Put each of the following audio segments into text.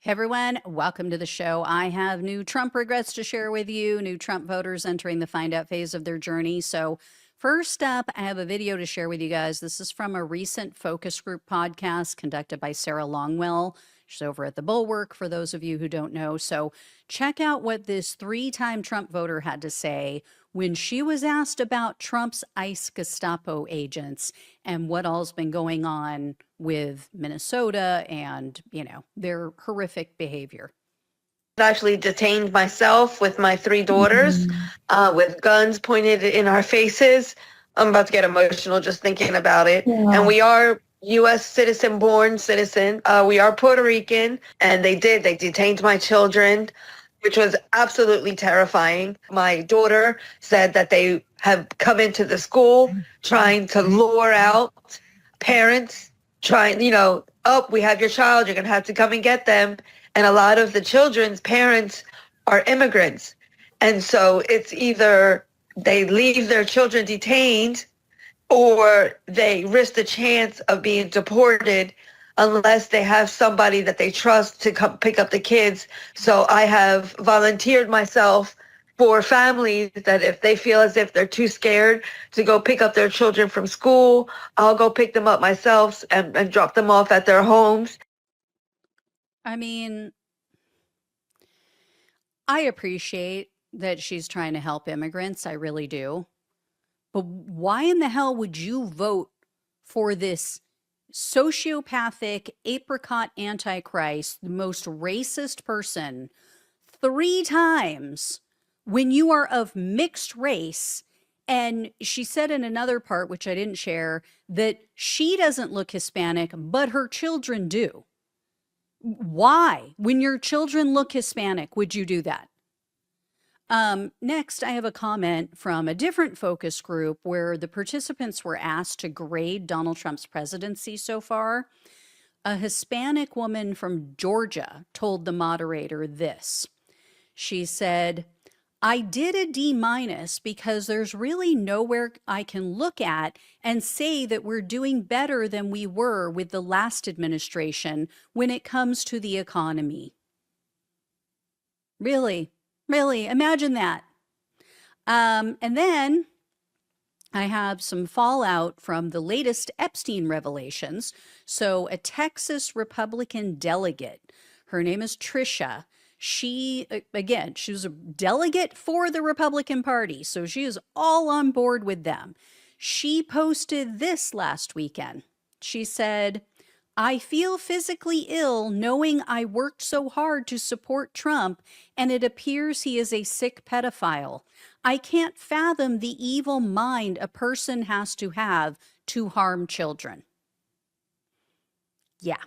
Hey everyone, welcome to the show. I have new Trump regrets to share with you, new Trump voters entering the find out phase of their journey. So, first up, I have a video to share with you guys. This is from a recent focus group podcast conducted by Sarah Longwell. She's over at the Bulwark, for those of you who don't know. So, check out what this 3-time Trump voter had to say when she was asked about Trump's ICE Gestapo agents and what all's been going on with Minnesota and, their horrific behavior. Actually detained myself with my 3 daughters with guns pointed in our faces. I'm about to get emotional just thinking about it. Yeah. And we are U.S. citizen, born citizen. We are Puerto Rican, and they detained my children, which was absolutely terrifying. My daughter said that they have come into the school trying to lure out parents, trying, oh, we have your child, you're going to have to come and get them. And a lot of the children's parents are immigrants. And so it's either they leave their children detained or they risk the chance of being deported unless they have somebody that they trust to come pick up the kids. So I have volunteered myself for families that if they feel as if they're too scared to go pick up their children from school, I'll go pick them up myself and drop them off at their homes. I mean, I appreciate that she's trying to help immigrants. I really do. But why in the hell would you vote for this sociopathic, apricot antichrist, the most racist person 3 times when you are of mixed race? And she said in another part, which I didn't share, that she doesn't look Hispanic, but her children do. Why, when your children look Hispanic, would you do that? Next, I have a comment from a different focus group where the participants were asked to grade Donald Trump's presidency so far. A Hispanic woman from Georgia told the moderator this. She said, "I did a D- because there's really nowhere I can look at and say that we're doing better than we were with the last administration when it comes to the economy." Really, imagine that. And then I have some fallout from the latest Epstein revelations. So a Texas Republican delegate, her name is Trisha. She was a delegate for the Republican Party, so she is all on board with them. She posted this last weekend. She said, "I feel physically ill knowing I worked so hard to support Trump, and it appears he is a sick pedophile. I can't fathom the evil mind a person has to have to harm children." Yeah.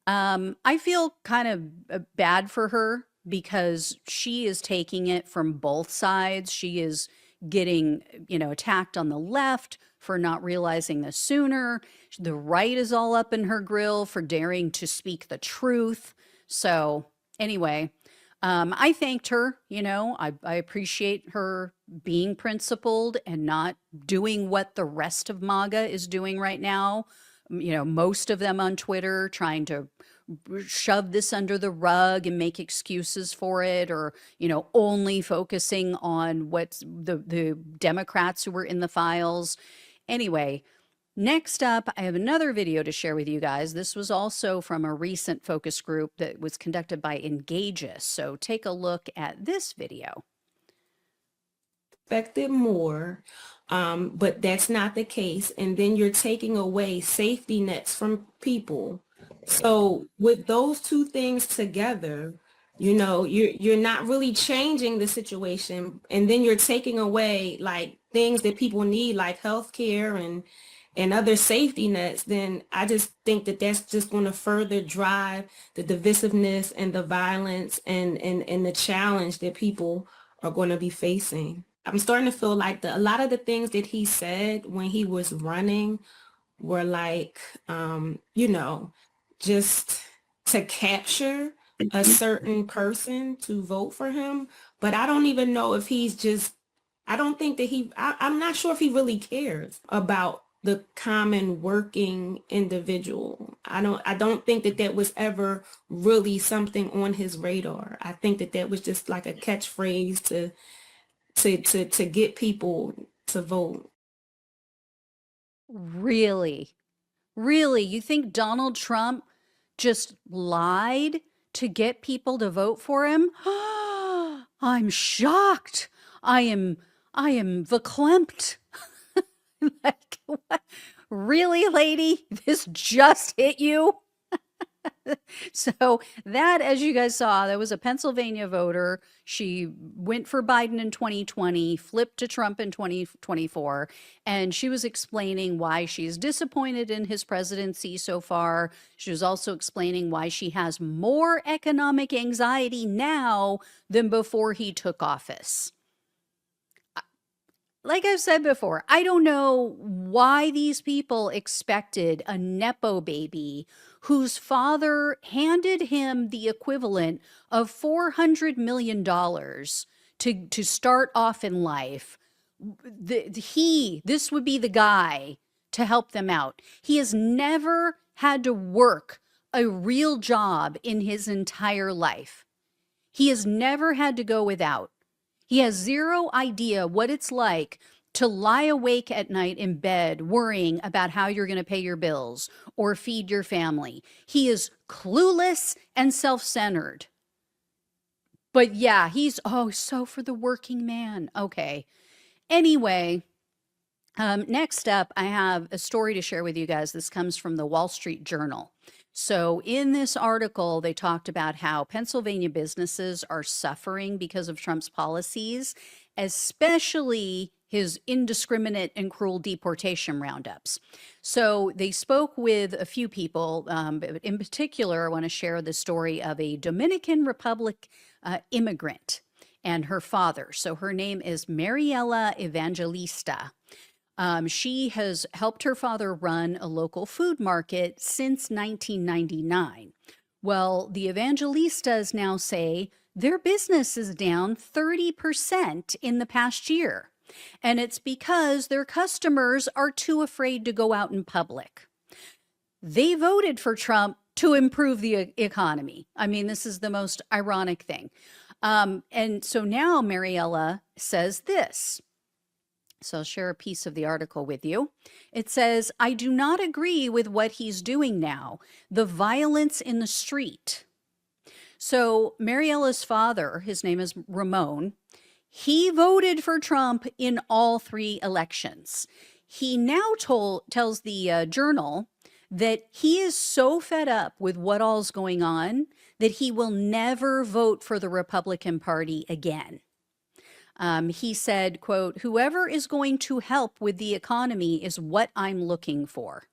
I feel kind of bad for her because she is taking it from both sides. She is getting, attacked on the left for not realizing this sooner. The right is all up in her grill for daring to speak the truth. So anyway, I thanked her, I appreciate her being principled and not doing what the rest of MAGA is doing right now. Most of them on Twitter trying to shove this under the rug and make excuses for it, or, only focusing on what's the Democrats who were in the files. Anyway, next up, I have another video to share with you guys. This was also from a recent focus group that was conducted by Engageus. So take a look at this video. Expected more, but that's not the case. And then you're taking away safety nets from people. So with those two things together, you're not really changing the situation. And then you're taking away like things that people need, like healthcare and other safety nets. Then I just think that that's just going to further drive the divisiveness and the violence and the challenge that people are going to be facing. I'm starting to feel like a lot of the things that he said when he was running were like, just to capture a certain person to vote for him. But I don't even know if he's just, I don't think that I'm not sure if he really cares about the common working individual. I don't think that that was ever really something on his radar. I think that that was just like a catchphrase to get people to vote. Really? Really? You think Donald Trump just lied to get people to vote for him? I'm shocked. I am verklempt. Like, what? Really, lady? This just hit you? So that, as you guys saw, that was a Pennsylvania voter. She went for Biden in 2020, flipped to Trump in 2024, and she was explaining why she's disappointed in his presidency so far. She was also explaining why she has more economic anxiety now than before he took office. Like I've said before, I don't know why these people expected a Nepo baby whose father handed him the equivalent of $400 million to start off in life. This would be the guy to help them out. He has never had to work a real job in his entire life. He has never had to go without. He has zero idea what it's like to lie awake at night in bed worrying about how you're going to pay your bills or feed your family. He is clueless and self-centered. But yeah, he's, oh, so for the working man. Okay. Anyway, next up, I have a story to share with you guys. This comes from the Wall Street Journal. So in this article, they talked about how Pennsylvania businesses are suffering because of Trump's policies, especially his indiscriminate and cruel deportation roundups. So they spoke with a few people, but in particular, I want to share the story of a Dominican Republic immigrant and her father. So her name is Mariela Evangelista. She has helped her father run a local food market since 1999. Well, the Evangelistas now say their business is down 30% in the past year. And it's because their customers are too afraid to go out in public. They voted for Trump to improve the economy. I mean, this is the most ironic thing. And so now Mariela says this. So I'll share a piece of the article with you. It says, I do not agree with what he's doing now, the violence in the street. So Mariela's father, his name is Ramon, he voted for Trump in all 3 elections. He now tells the Journal that he is so fed up with what all's going on that he will never vote for the Republican Party again. He said, quote, whoever is going to help with the economy is what I'm looking for.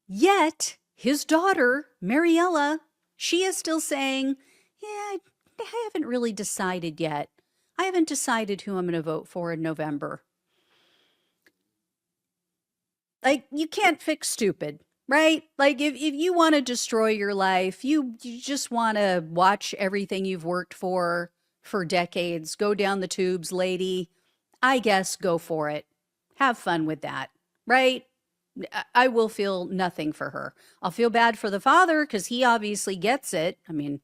Yet his daughter, Mariela, she is still saying, yeah, I haven't really decided yet. I haven't decided who I'm going to vote for in November. Like, you can't fix stupid, right? Like, if you want to destroy your life, you just want to watch everything you've worked for decades go down the tubes, lady, I guess go for it. Have fun with that, right? I will feel nothing for her. I'll feel bad for the father because he obviously gets it. I mean,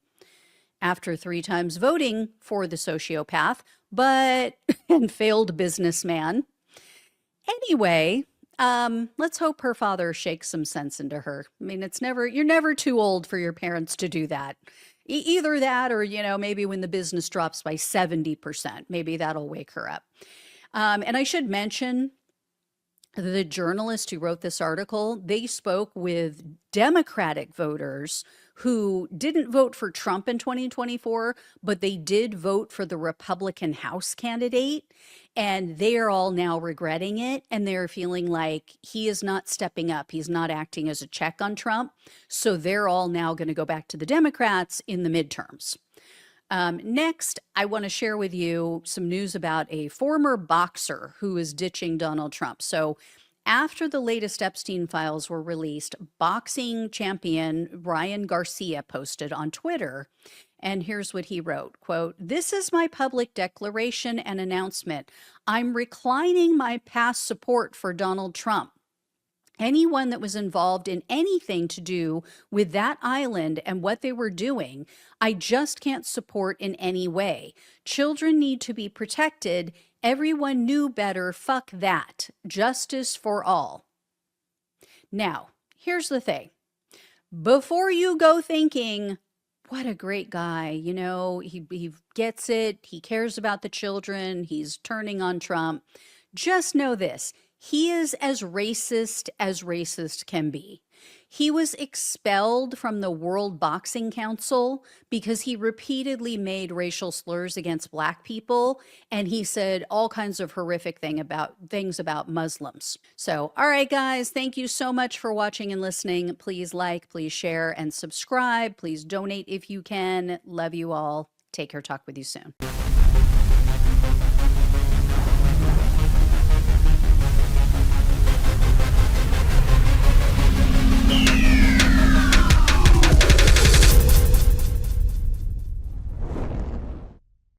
after 3 times voting for the sociopath, but and failed businessman. Anyway, let's hope her father shakes some sense into her. I mean, you're never too old for your parents to do that. Either that or, maybe when the business drops by 70%, maybe that'll wake her up. And I should mention the journalist who wrote this article, they spoke with Democratic voters who didn't vote for Trump in 2024, but they did vote for the Republican House candidate. And they are all now regretting it. And they're feeling like he is not stepping up. He's not acting as a check on Trump. So they're all now going to go back to the Democrats in the midterms. Next, I want to share with you some news about a former boxer who is ditching Donald Trump. So After the latest Epstein files were released, boxing champion Ryan Garcia posted on Twitter, and here's what he wrote, quote, "This is my public declaration and announcement. I'm reclining my past support for Donald Trump. Anyone that was involved in anything to do with that island and what they were doing, I just can't support in any way. Children need to be protected. Everyone knew better. Fuck that. Justice for all." Now, here's the thing. Before you go thinking, what a great guy, you know, he gets it, he cares about the children, he's turning on Trump, just know this. He is as racist can be. He was expelled from the World Boxing Council because he repeatedly made racial slurs against Black people, and he said all kinds of horrific things about Muslims. So, all right, guys, thank you so much for watching and listening. Please like, please share, and subscribe. Please donate if you can. Love you all. Take care. Talk with you soon.